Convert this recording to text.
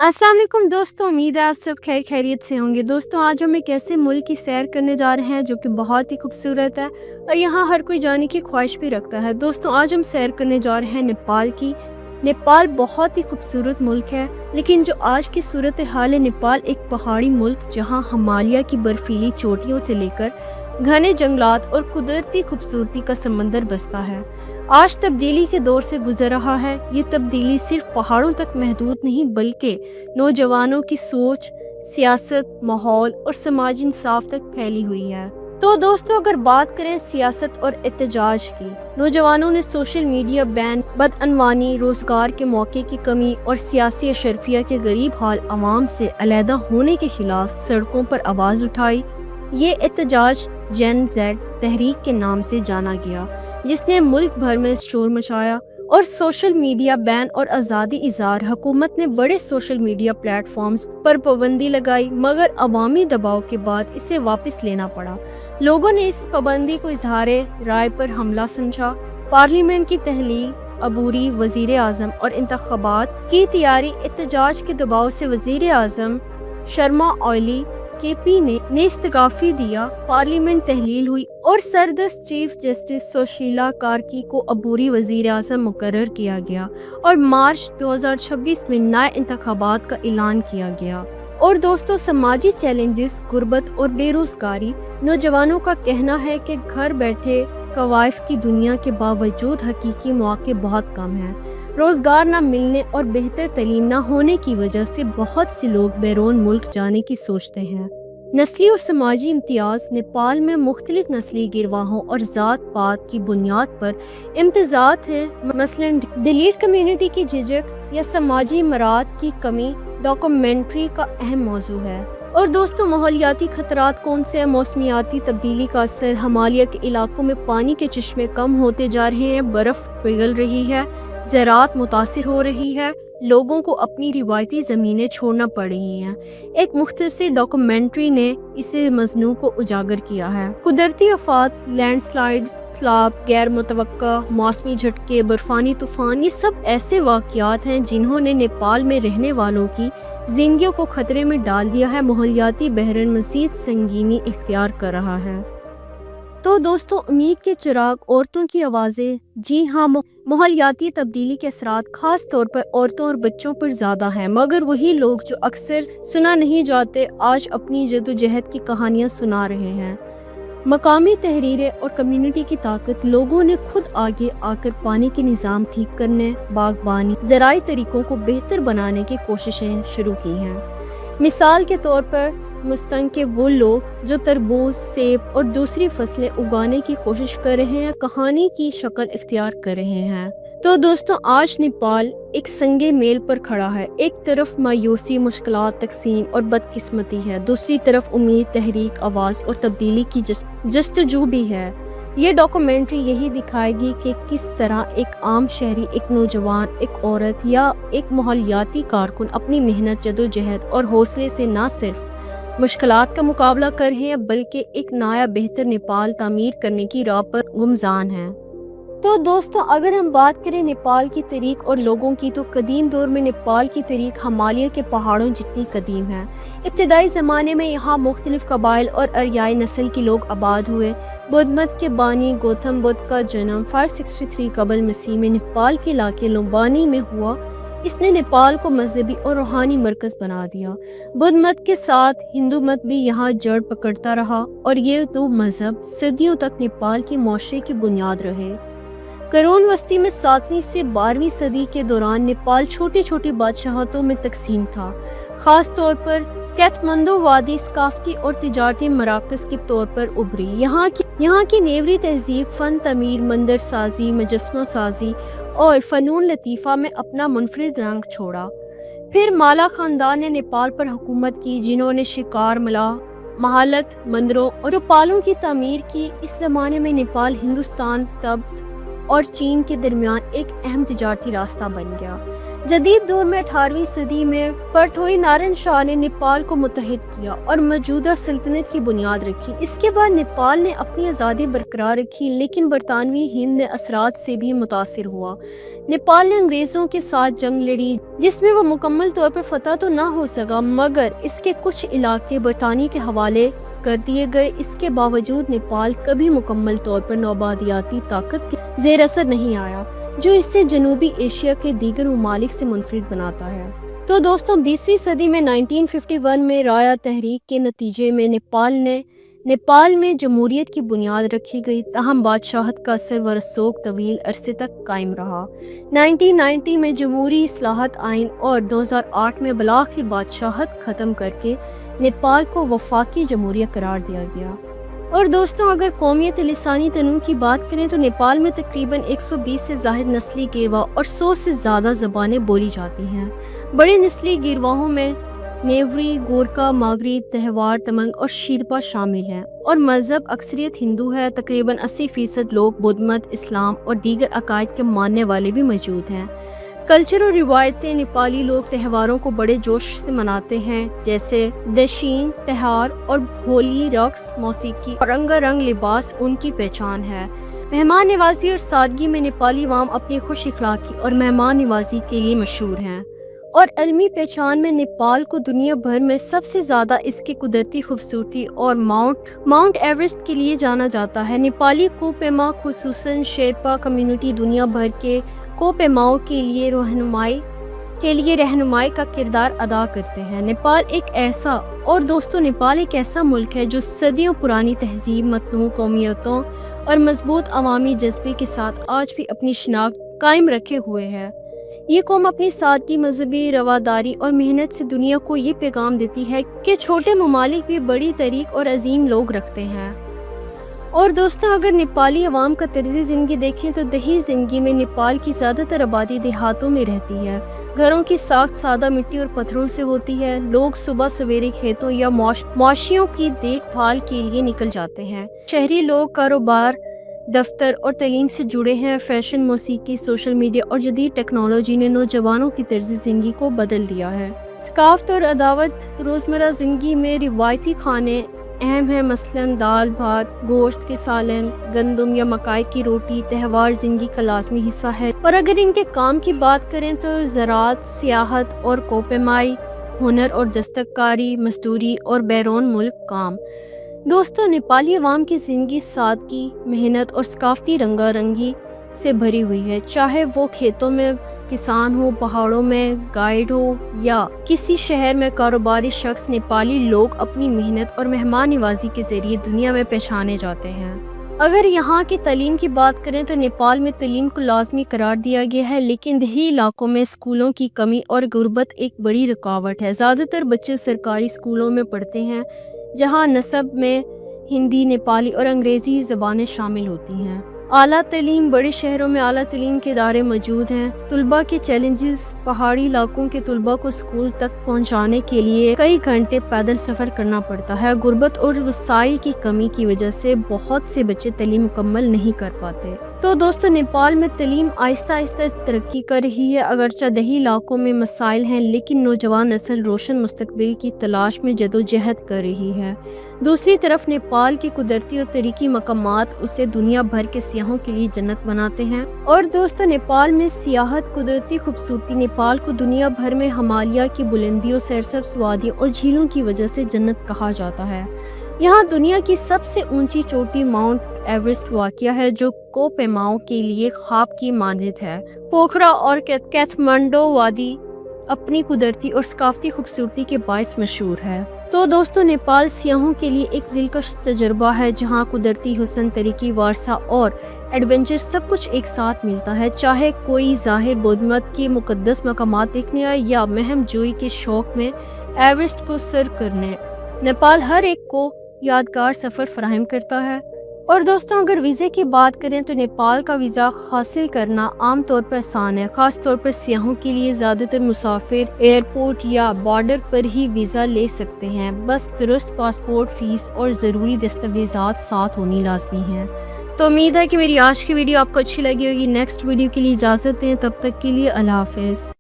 अस्सलाम वालेकुम दोस्तों, उम्मीद है आप सब खैर खैरियत से होंगे। दोस्तों, आज हम एक ऐसे मुल्क की सैर करने जा रहे हैं जो कि बहुत ही खूबसूरत है और यहाँ हर कोई जाने की ख्वाहिश भी रखता है। दोस्तों, आज हम सैर करने जा रहे हैं नेपाल की। नेपाल बहुत ही खूबसूरत मुल्क है, लेकिन जो आज की सूरत हाल है, नेपाल एक पहाड़ी मुल्क जहाँ हिमालय की बर्फीली चोटियों से लेकर घने जंगलात और कुदरती खूबसूरती का समंदर बसता है। आज तब्दीली के दौर से गुजर रहा है। ये तब्दीली सिर्फ पहाड़ों तक महदूद नहीं, बल्कि नौजवानों की सोच, सियासत, माहौल और समाजी इंसाफ तक फैली हुई है। तो दोस्तों, अगर बात करें सियासत और एहतजाज की, नौजवानों ने सोशल मीडिया बैन, बदअनवानी, रोजगार के मौके की कमी और सियासी अशरफिया के गरीब हाल अवाम से अलहदा होने के खिलाफ सड़कों पर आवाज़ उठाई। ये एहतजाज जेन जेड तहरीक के नाम से जाना गया, जिसने मुल्क भर में शोर मचाया। और सोशल मीडिया बैन और आज़ादी इज़हार, हुकूमत ने बड़े सोशल मीडिया प्लेटफॉर्म्स पर पाबंदी लगाई, मगर अवामी दबाव के बाद इसे वापस लेना पड़ा। लोगों ने इस पाबंदी को इजहार राय पर हमला समझा। पार्लियामेंट की तहलील, अबूरी वज़ीर आज़म और इंतखाबात की तैयारी, एहतजाज के दबाव से वज़ीर आज़म शर्मा ओली केपी ने इस्तीफ़ा दिया। पार्लियामेंट तहलील हुई और सरदस्त चीफ जस्टिस सुशीला कार्की को अबूरी वज़ीर आज़म मुकर्रर किया गया और मार्च 2026 में नए इंतखाबात का ऐलान किया गया। और दोस्तों, समाजी चैलेंजेस, गुर्बत और बेरोजगारी, नौजवानों का कहना है कि घर बैठे कवायफ की दुनिया के बावजूद हकीकी मौके बहुत कम हैं। रोजगार न मिलने और बेहतर तालीम न होने की वजह से बहुत से लोग बैरून मुल्क जाने की सोचते हैं। नस्ली और समाजी इम्तियाज, नेपाल में मुख्तलिफ नस्ली गिरवाहों और ज़ात पात की बुनियाद पर इम्तियाज़ात हैं, मसलन डिलीट कम्युनिटी की झिझक या समाजी मराद की कमी डॉक्यूमेंट्री का अहम मौजू है। और दोस्तों, माहौलियाती खतरात कौन से हैं? मौसमियाती तब्दीली का असर, हिमालय के इलाकों में पानी के चश्मे कम होते जा रहे हैं, बर्फ़ पिघल रही है, ज़राअत मुतासिर हो रही है, लोगों को अपनी रिवायती ज़मीनें छोड़ना पड़ रही हैं। एक मुख्तसर डॉक्यूमेंट्री ने इसे मजनू को उजागर किया है। कुदरती आफात, लैंडस्लाइड्स, सैलाब, गैर मुतवक्का मौसमी झटके, बर्फानी तूफान, ये सब ऐसे वाक़यात हैं जिन्होंने नेपाल में रहने वालों की ज़िंदगियों को खतरे में डाल दिया है। माहौलियाती बहरन मज़ीद संगीनी इख्तियार कर रहा है। तो दोस्तों, उम्मीद के चिराग, औरतों की आवाज़ें, जी हाँ, माहौलियाती तब्दीली के असरात ख़ास तौर पर औरतों और बच्चों पर ज़्यादा हैं, मगर वही लोग जो अक्सर सुना नहीं जाते आज अपनी जदोजहद की कहानियाँ सुना रहे हैं। मकामी तहरीरें और कम्युनिटी की ताकत, लोगों ने खुद आगे आकर पानी के निज़ाम ठीक करने, बागबानी, ज़राई तरीक़ों को बेहतर बनाने की कोशिशें शुरू की हैं। मिसाल के तौर पर मुस्तंग के वो लोग जो तरबूज, सेब और दूसरी फसलें उगाने की कोशिश कर रहे हैं, कहानी की शक्ल इख्तियार कर रहे हैं। तो दोस्तों, आज नेपाल एक संगे मेल पर खड़ा है। एक तरफ मायूसी, मुश्किलात, तकसीम और बदकिस्मती है, दूसरी तरफ उम्मीद, तहरीक, आवाज़ और तब्दीली की जस्तजू भी है। ये डॉक्यूमेंट्री यही दिखाएगी कि किस तरह एक आम शहरी, एक नौजवान, एक औरत या एक माहौलियाती कारकुन अपनी मेहनत, जदोजहद और हौसले से न सिर्फ मुश्किलात का मुकाबला कर रहे हैं, बल्कि एक नया बेहतर नेपाल तामीर करने की राह पर गुमजान है। तो दोस्तों, अगर हम बात करें नेपाल की तारीख और लोगों की, तो कदीम दौर में नेपाल की तारीख हिमालय के पहाड़ों जितनी कदीम है। इब्तदाई ज़माने में यहाँ मुख्तलिफ कबाइल और अरियाई नस्ल के लोग आबाद हुए। बुद्ध मत के बानी गौतम बुद्ध का जन्म 563 कबल मसीह में नेपाल के इलाके लुम्बानी में हुआ। इसने नेपाल को मजहबी और रूहानी मरकज़ बना दिया। बुद्ध मत के साथ हिंदू मत भी यहाँ जड़ पकड़ता रहा और ये दो मजहब सदियों तक नेपाल के माशरे की बुनियाद रहे। करोन वस्ती में 7वीं से 12वीं सदी के दौरान नेपाल छोटी छोटी बादशाहतों में तकसीम था। ख़ास तौर पर कैथमंडू वादी सकाफती और तिजारती मराकज़ के तौर पर उभरी। यहाँ की नेवरी तहजीब, फ़न तमीर, मंदिर साजी, मुजस्मा साजी और फ़नून लतीफ़ा में अपना मुनफरिद रंग छोड़ा। फिर माला ख़ानदान ने नेपाल पर हुकूमत की, जिन्होंने शिकार, महालत, मंदिरों और चौपालों की तामीर की। इस ज़माने में नेपाल हिंदुस्तान, तिब्बत और चीन के दरमियान एक अहम तिजारती रास्ता बन गया। जदीद दौर में 18वीं सदी में परथोई नारायण शाह ने नेपाल को मुत्तहिद किया और मौजूदा सल्तनत की बुनियाद रखी। इसके बाद नेपाल ने अपनी आज़ादी बरकरार रखी, लेकिन बरतानवी हिंद ने असरात से भी मुतासिर हुआ। नेपाल ने अंग्रेज़ों के साथ जंग लड़ी, जिसमें वो मुकम्मल तौर पर फतह तो ना हो सका, मगर इसके कुछ इलाके बरतानिया के हवाले कर दिए गए। इसके बावजूद नेपाल कभी मुकम्मल तौर पर नौआबादियाती ताकत के ज़ेर असर नहीं आया, जो इससे जनूबी एशिया के दीगर ममालिक से मुनफरिद बनाता है। तो दोस्तों 20वीं सदी में 1951 में राया तहरीक के नतीजे में नेपाल में जमहूरियत की बुनियाद रखी गई, ताहम बादशाहत का असर व रसूख तवील अरसे तक कायम रहा। 1990 में जमहूरी इस्लाहत आइन और 2008 में बलाखिर बादशाहत ख़त्म करके नेपाल को वफाकी जमहूरियत करार दिया गया। और दोस्तों अगर कौमियत लिसानी तनू की बात करें तो नेपाल में तकरीबन 120 से ज़ाहिद नस्ली गिरवा और 100 से ज़्यादा ज़बानें बोली जाती हैं। बड़े नस्ली गिरवाहों में नेवरी, गोरका, मागरी, तहवार, तमंग और शिरपा शामिल हैं और मज़हब अक्सरियत हिंदू है। तकरीबन 80% लोग बुद्ध मत, इस्लाम और दीगर अकायद के मानने वाले भी मौजूद हैं। कल्चर और रिवायतें नेपाली लोग त्योहारों को बड़े जोश से मनाते हैं, जैसे दशीन, त्योहार और होली, रक्स, मौसीकी और रंगारंग लिबास उनकी पहचान है। मेहमान नवाजी और सादगी में नेपाली अवाम अपनी खुश इखलाकी और मेहमान नवाजी के लिए मशहूर हैं और अलमी पहचान में नेपाल को दुनिया भर में सबसे ज़्यादा इसकी कुदरती खूबसूरती और माउंट एवरेस्ट के लिए जाना जाता है। नेपाली कोपेमा खुसूसन शेरपा कम्युनिटी दुनिया भर के कोपेमाओं के लिए रहनुमाई का किरदार अदा करते हैं। नेपाल एक ऐसा मुल्क है जो सदियों पुरानी तहजीब, मतनू कौमियतों और मजबूत अवामी जज्बे के साथ आज भी अपनी शनाख्त कायम रखे हुए है। ये कौम अपनी सादगी, मजहबी रवादारी और मेहनत से दुनिया को ये पैगाम देती है कि छोटे ममालिक भी बड़ी तरीक और अजीम लोग रखते हैं। और दोस्तों अगर नेपाली अवाम का तर्ज़ ज़िंदगी देखें तो दही ज़िंदगी में नेपाल की ज़्यादातर आबादी देहातों में रहती है। घरों की साख्त सादा मिट्टी और पत्थरों से होती है। लोग सुबह सवेरे खेतों या मौशियों की देखभाल के लिए निकल जाते हैं। शहरी लोग कारोबार, दफ्तर और तालीम से जुड़े हैं। फैशन, मौसीकी, सोशल मीडिया और जदीद टेक्नोलॉजी ने नौजवानों की तर्ज़ ज़िंदगी को बदल दिया है। सकाफ़त और अदावत रोज़मर्रा ज़िंदगी में रिवायती खाने अहम है, मसलन दाल भात, गोश्त के सालन, गंदम या मकाई की रोटी त्यौहार ज़िंदगी का लाजमी हिस्सा है। और अगर इनके काम की बात करें तो ज़राअत, सियाहत और कोपेमाई, हुनर और दस्तकारी, मजदूरी और बैरून मुल्क काम। दोस्तों नेपाली अवाम की ज़िंदगी सादगी, मेहनत और सकाफ़ती रंगारंगी से भरी हुई है, चाहे वो खेतों में किसान हो, पहाड़ों में गाइड हो या किसी शहर में कारोबारी शख्स। नेपाली लोग अपनी मेहनत और मेहमान नवाजी के ज़रिए दुनिया में पहचाने जाते हैं। अगर यहाँ की तालीम की बात करें तो नेपाल में तालीम को लाजमी करार दिया गया है, लेकिन देही इलाकों में स्कूलों की कमी और गुर्बत एक बड़ी रुकावट है। ज़्यादातर बच्चे सरकारी स्कूलों में पढ़ते हैं, जहाँ नस्ब में हिंदी, नेपाली और अंग्रेज़ी ज़बानें शामिल होती हैं। आला तालीम, बड़े शहरों में आला तालीम के इदारे मौजूद हैं। तुलबा के चैलेंजेस, पहाड़ी इलाकों के तुलबा को स्कूल तक पहुंचाने के लिए कई घंटे पैदल सफ़र करना पड़ता है। गुर्बत और वसाइल की कमी की वजह से बहुत से बच्चे तालीम मुकम्मल नहीं कर पाते। तो दोस्तों नेपाल में तालीम आहिस्ता आहिस्ता तरक्की कर रही है। अगरचे दही इलाकों में मसाइल हैं, लेकिन नौजवान नस्ल रोशन मुस्तकबिल की तलाश में जदोजहद कर रही है। दूसरी तरफ नेपाल के कुदरती और तरीकी मकामात उसे दुनिया भर के सियाहों के लिए जन्नत बनाते हैं। और दोस्तों नेपाल में सियाहत, कुदरती खूबसूरती नेपाल को दुनिया भर में हिमालय की बुलंदियों, सरसब्ज़ वादियों और झीलों की वजह से जन्नत कहा जाता है। यहाँ दुनिया की सबसे ऊंची चोटी माउंट एवरेस्ट वाक़िया है, जो कोपेमाओं के लिए ख्वाब की मानद है। पोखरा और काठमांडू वादी अपनी कुदरती और सकाफ़ती खूबसूरती के बायस मशहूर है। तो दोस्तों नेपाल सियाहों के लिए एक दिलकश तजुर्बा है, जहाँ कुदरती हुस्न, तरीकी, वारसा और एडवेंचर सब कुछ एक साथ मिलता है। चाहे कोई ज़ाहिर बौद्ध मत के मुक़द्दस मकामात देखने आए या महम जोई के शौक़ में एवरेस्ट को सर करने, नेपाल हर एक को यादगार सफ़र फराहम करता है। और दोस्तों अगर वीज़े की बात करें तो नेपाल का वीज़ा हासिल करना आम तौर पर आसान है, ख़ास तौर पर सियाहों के लिए। ज़्यादातर मुसाफिर एयरपोर्ट या बॉर्डर पर ही वीज़ा ले सकते हैं, बस दुरुस्त पासपोर्ट, फ़ीस और ज़रूरी दस्तावेज़ात साथ होनी लाजमी हैं। तो उम्मीद है कि मेरी आज की वीडियो आपको अच्छी लगी होगी। नेक्स्ट वीडियो के लिए इजाज़त दें, तब तक के लिए अल्लाह हाफ़िज़।